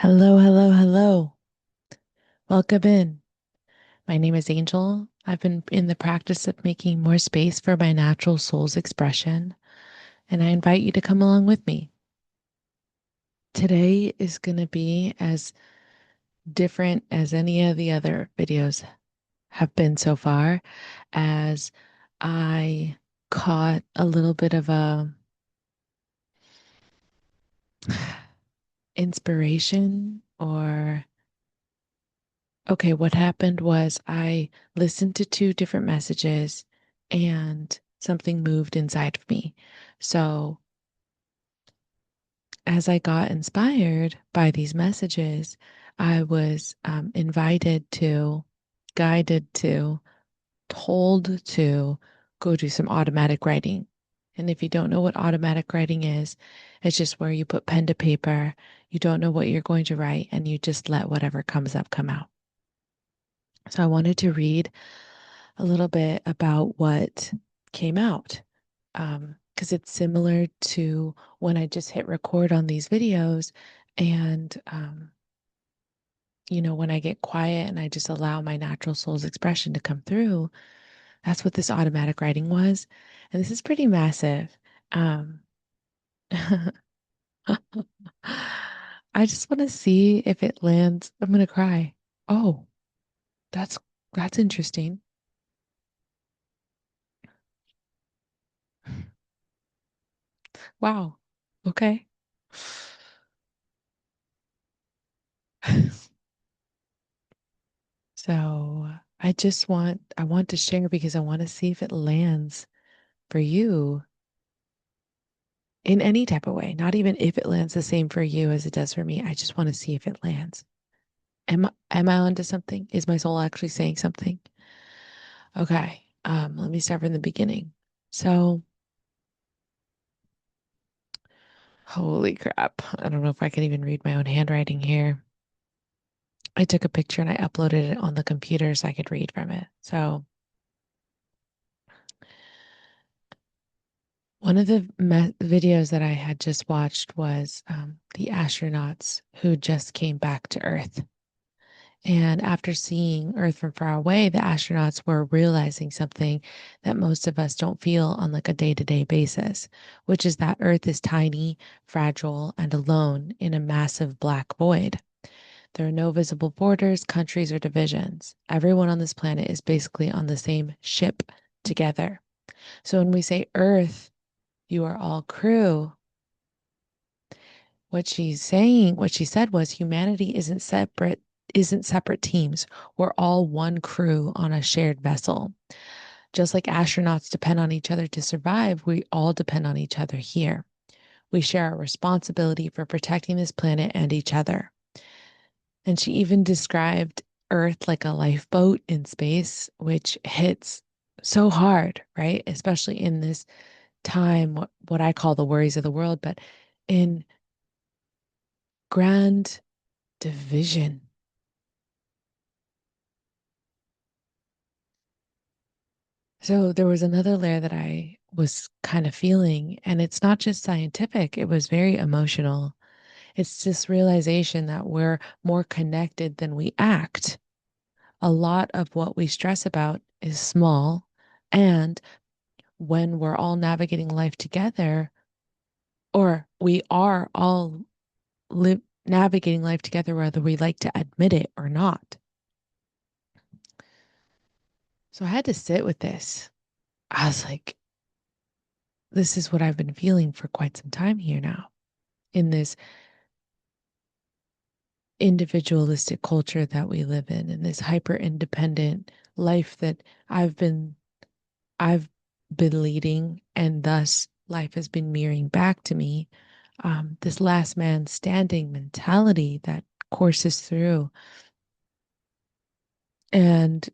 Hello, hello, hello. Welcome in. My name is Angel. I've been in the practice of making more space for my natural soul's expression, and I invite you to come along with me. Today is going to be as different as any of the other videos have been so far, as I caught a little bit of a inspiration or okay, what happened was I listened to two different messages and something moved inside of me. So, as I got inspired by these messages, I was invited to, guided to, told to go do some automatic writing. And if you don't know what automatic writing is, it's just where you put pen to paper, you don't know what you're going to write, and you just let whatever comes up come out. So I wanted to read a little bit about what came out because it's similar to when I just hit record on these videos and when I get quiet and I just allow my natural soul's expression to come through. That's what this automatic writing was, and this is pretty massive. um I just want to see if it lands. I'm gonna cry. Oh, that's that's interesting. Wow. Okay. So I want to share because I want to see if it lands for you in any type of way, not even if it lands the same for you as it does for me. I just want to see if it lands. Am I onto something? Is my soul actually saying something? Okay. Let me start from the beginning. So, holy crap. I don't know if I can even read my own handwriting here. I took a picture and I uploaded it on the computer so I could read from it. So, one of the videos that I had just watched was the astronauts who just came back to Earth. And after seeing Earth from far away, the astronauts were realizing something that most of us don't feel on like a day-to-day basis, which is that Earth is tiny, fragile, and alone in a massive black void. There are no visible borders, countries, or divisions. Everyone on this planet is basically on the same ship together. So when we say Earth, you are all crew. What she said was humanity isn't separate teams. We're all one crew on a shared vessel. Just like astronauts depend on each other to survive, we all depend on each other here. We share a responsibility for protecting this planet and each other. And she even described Earth like a lifeboat in space, which hits so hard, right? Especially in this time, what I call the worries of the world, but in grand division. So there was another layer that I was kind of feeling, and it's not just scientific, it was very emotional. It's this realization that we're more connected than we act. A lot of what we stress about is small, and when we're all navigating life together, or we are all navigating life together, whether we like to admit it or not. So I had to sit with this. I was like, this is what I've been feeling for quite some time here now in this individualistic culture that we live in this hyper independent life that I've been I've been leading, and thus life has been mirroring back to me. This last man standing mentality that courses through. And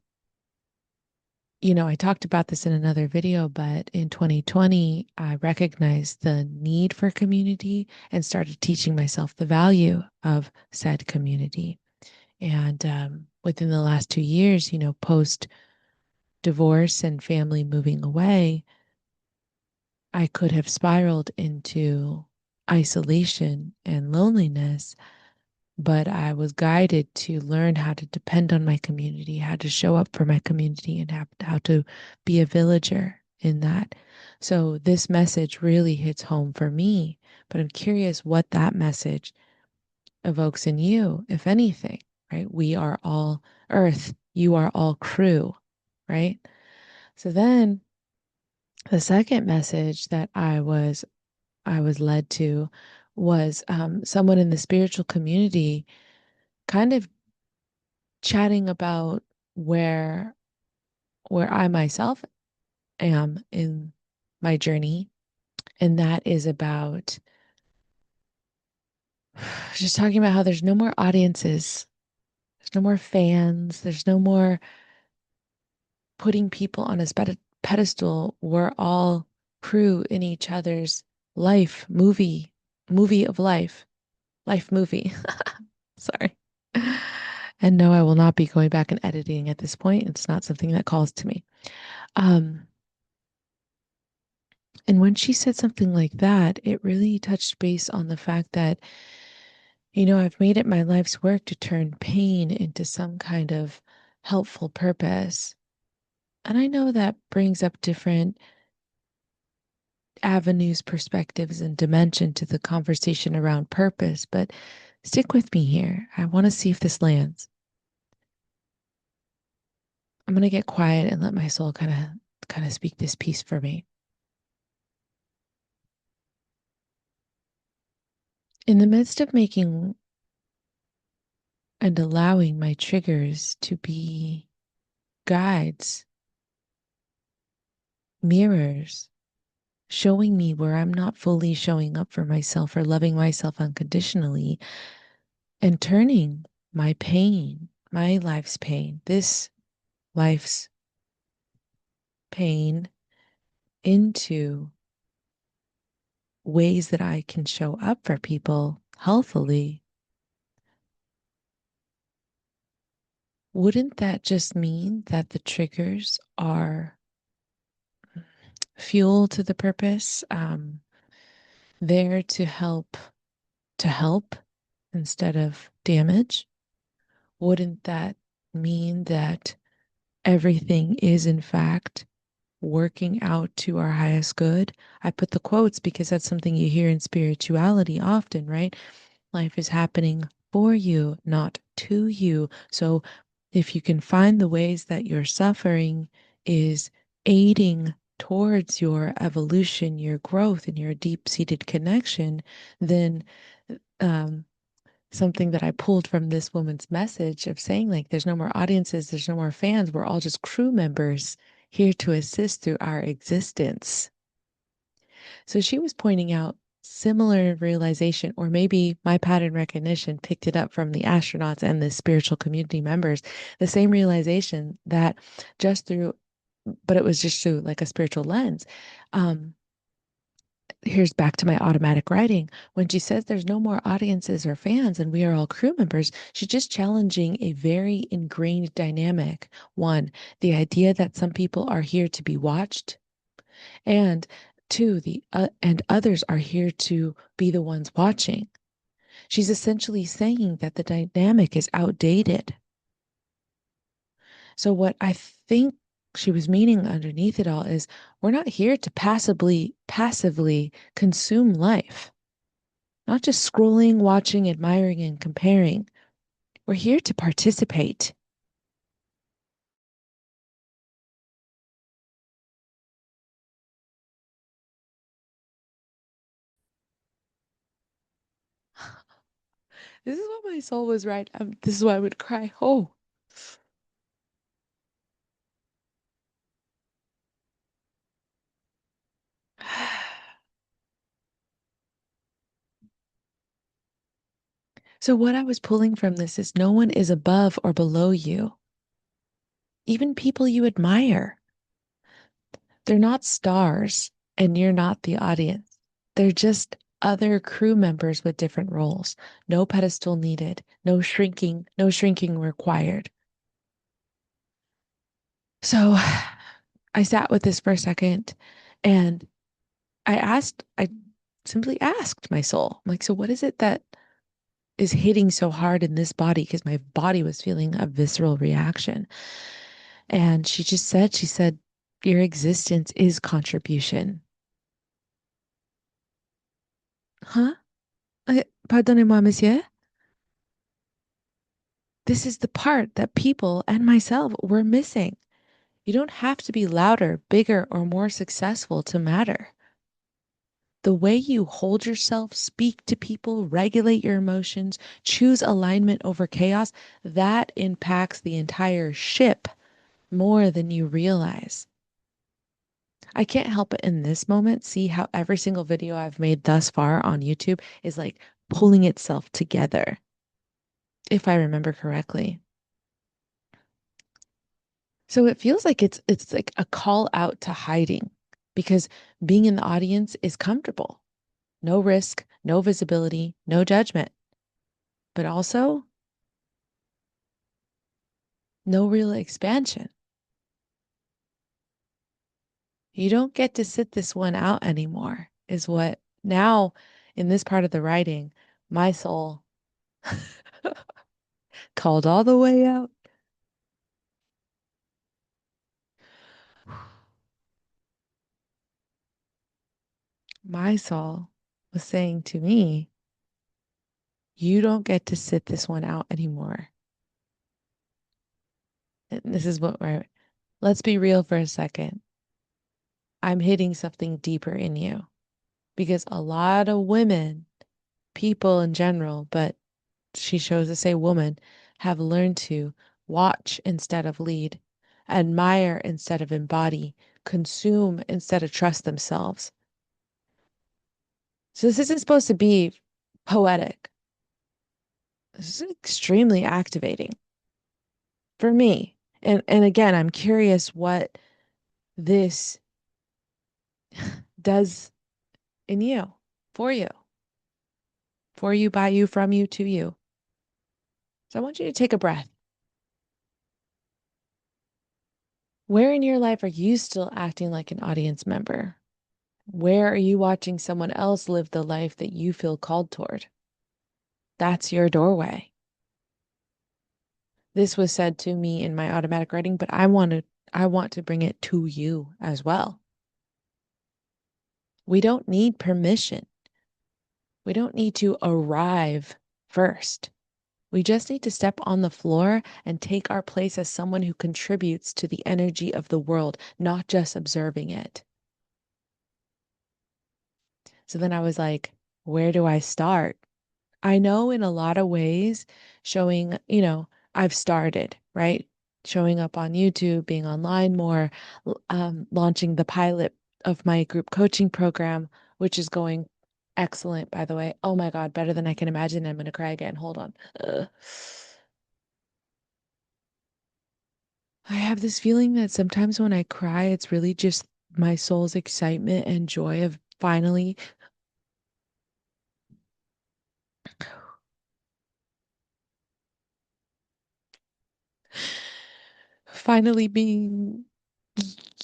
I talked about this in another video, but in 2020, I recognized the need for community and started teaching myself the value of said community. And within the last 2 years, post divorce and family moving away, I could have spiraled into isolation and loneliness. but I was guided to learn how to depend on my community, how to show up for my community, and how to be a villager in that. So this message really hits home for me, but I'm curious what that message evokes in you, if anything, right? We are all earth, you are all crew, right? So then the second message that I was led to was someone in the spiritual community kind of chatting about where where I myself am in my journey, and that is about just talking about how there's no more audiences, there's no more fans, there's no more putting people on a pedestal. We're all crew in each other's life movie of life movie. Sorry. And no, I will not be going back and editing at this point. It's not something that calls to me. Um, and when she said something like that, it really touched base on the fact that, I've made it my life's work to turn pain into some kind of helpful purpose. And I know that brings up different avenues, perspectives, and dimension to the conversation around purpose, but stick with me here. I want to see if this lands. I'm going to get quiet and let my soul kind of speak this piece for me. In the midst of making and allowing my triggers to be guides, mirrors, showing me where I'm not fully showing up for myself or loving myself unconditionally, and turning my pain, my life's pain, this life's pain into ways that I can show up for people healthily, wouldn't that just mean that the triggers are fuel to the purpose, there to help instead of damage? Wouldn't that mean that everything is in fact working out to our highest good? I put the quotes because that's something you hear in spirituality often, right? Life is happening for you, not to you. So if you can find the ways that your suffering is aiding towards your evolution, your growth, and your deep-seated connection, then um, something that I pulled from this woman's message of saying, like, there's no more audiences, there's no more fans, we're all just crew members here to assist through our existence. So she was pointing out similar realization, or maybe my pattern recognition picked it up from the astronauts and the spiritual community members, the same realization that just through, but it was just through like a spiritual lens. Um, Here's back to my automatic writing. When she says there's no more audiences or fans and we are all crew members, she's just challenging a very ingrained dynamic. One, the idea that some people are here to be watched, and two, the and others are here to be the ones watching. She's essentially saying that the dynamic is outdated. So what I think she was meaning underneath it all is we're not here to passively consume life. Not just scrolling, watching, admiring, and comparing. We're here to participate. This is what my soul was right. This is why I would cry. Oh. So, what I was pulling from this is no one is above or below you. Even people you admire, they're not stars and you're not the audience. They're just other crew members with different roles. No pedestal needed, no shrinking required. So, I sat with this for a second and I simply asked my soul, I'm like, so what is it that is hitting so hard in this body because my body was feeling a visceral reaction. And she said, your existence is contribution. Huh? Pardonnez-moi, monsieur. This is the part that people and myself were missing. You don't have to be louder, bigger, or more successful to matter. The way you hold yourself, speak to people, regulate your emotions, choose alignment over chaos, that impacts the entire ship more than you realize. I can't help but in this moment see how every single video I've made thus far on YouTube is like pulling itself together, if I remember correctly. So it feels like it's like a call out to hiding because being in the audience is comfortable. No risk, no visibility, no judgment, but also no real expansion. You don't get to sit this one out anymore, is what now in this part of the writing, my soul called all the way out. My soul was saying to me, you don't get to sit this one out anymore. And this is what we're, let's be real for a second. I'm hitting something deeper in you because a lot of women, people in general, but she chose to say woman, have learned to watch instead of lead, admire instead of embody, consume instead of trust themselves. So this isn't supposed to be poetic. This is extremely activating for me. And again, I'm curious what this does in you, for you, for you, by you, from you, to you. So I want you to take a breath. Where in your life are you still acting like an audience member? Where are you watching someone else live the life that you feel called toward? That's your doorway. This was said to me in my automatic writing, but I want to bring it to you as well. We don't need permission. We don't need to arrive first. We just need to step on the floor and take our place as someone who contributes to the energy of the world, not just observing it. So then I was like, where do I start? I know in a lot of ways, showing, I've started, right? Showing up on YouTube, being online more, launching the pilot of my group coaching program, which is going excellent, by the way. Oh my God, better than I can imagine. I'm going to cry again. Hold on. I have this feeling that sometimes when I cry, it's really just my soul's excitement and joy of finally being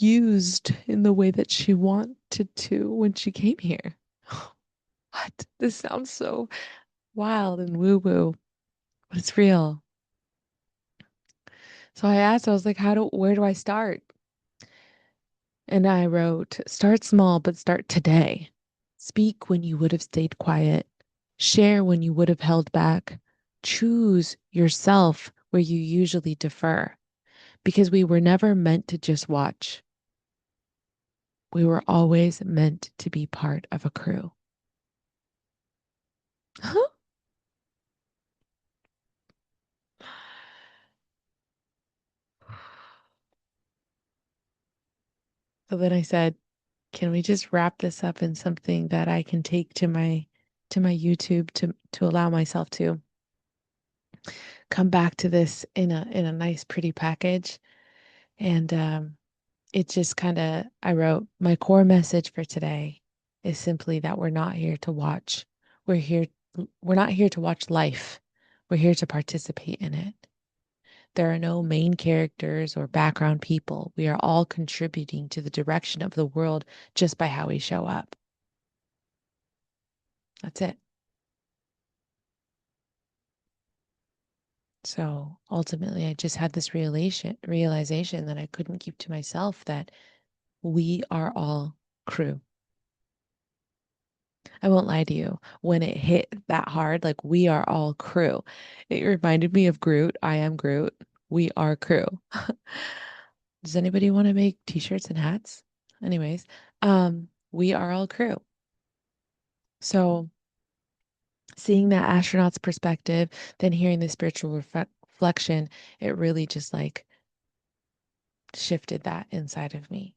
used in the way that she wanted to when she came here. What? This sounds so wild and woo-woo, but it's real. So I asked, I was like, where do I start? And I wrote, start small, but start today. Speak when you would have stayed quiet. Share when you would have held back. Choose yourself where you usually defer, because we were never meant to just watch. We were always meant to be part of a crew. So then I said, can we just wrap this up in something that I can take to my YouTube to allow myself to come back to this in a nice pretty package. And it just kind of I wrote my core message for today is simply that we're not here to watch. We're here we're not here to watch life. We're here to participate in it. There are no main characters or background people. We are all contributing to the direction of the world just by how we show up. That's it. So ultimately, I just had this realization that I couldn't keep to myself, that we are all crew. I won't lie to you. When it hit that hard, like we are all crew, it reminded me of Groot. I am Groot. We are crew. Does anybody want to make t-shirts and hats? Anyways, we are all crew. So seeing that astronaut's perspective, then hearing the spiritual reflection, it really just like shifted that inside of me.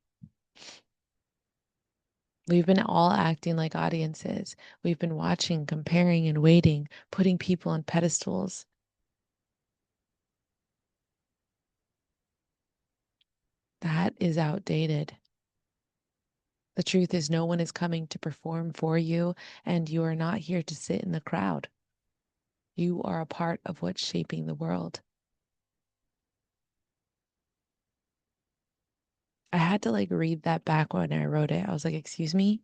We've been all acting like audiences. We've been watching, comparing, and waiting, putting people on pedestals. That is outdated. The truth is, no one is coming to perform for you, and you are not here to sit in the crowd. You are a part of what's shaping the world. I had to like read that back when I wrote it. I was like, excuse me?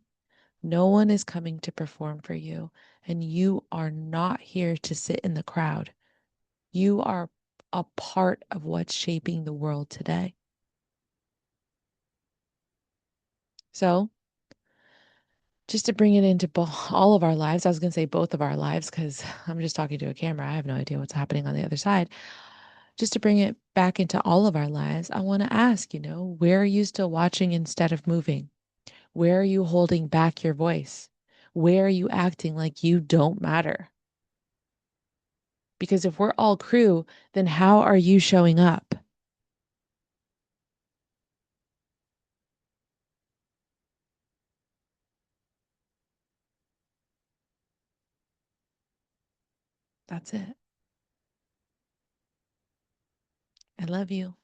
No one is coming to perform for you, and you are not here to sit in the crowd. You are a part of what's shaping the world today. So, just to bring it into all of our lives, I was going to say both of our lives because I'm just talking to a camera. I have no idea what's happening on the other side. Just to bring it back into all of our lives, I want to ask, where are you still watching instead of moving? Where are you holding back your voice? Where are you acting like you don't matter? Because if we're all crew, then how are you showing up? That's it. I love you.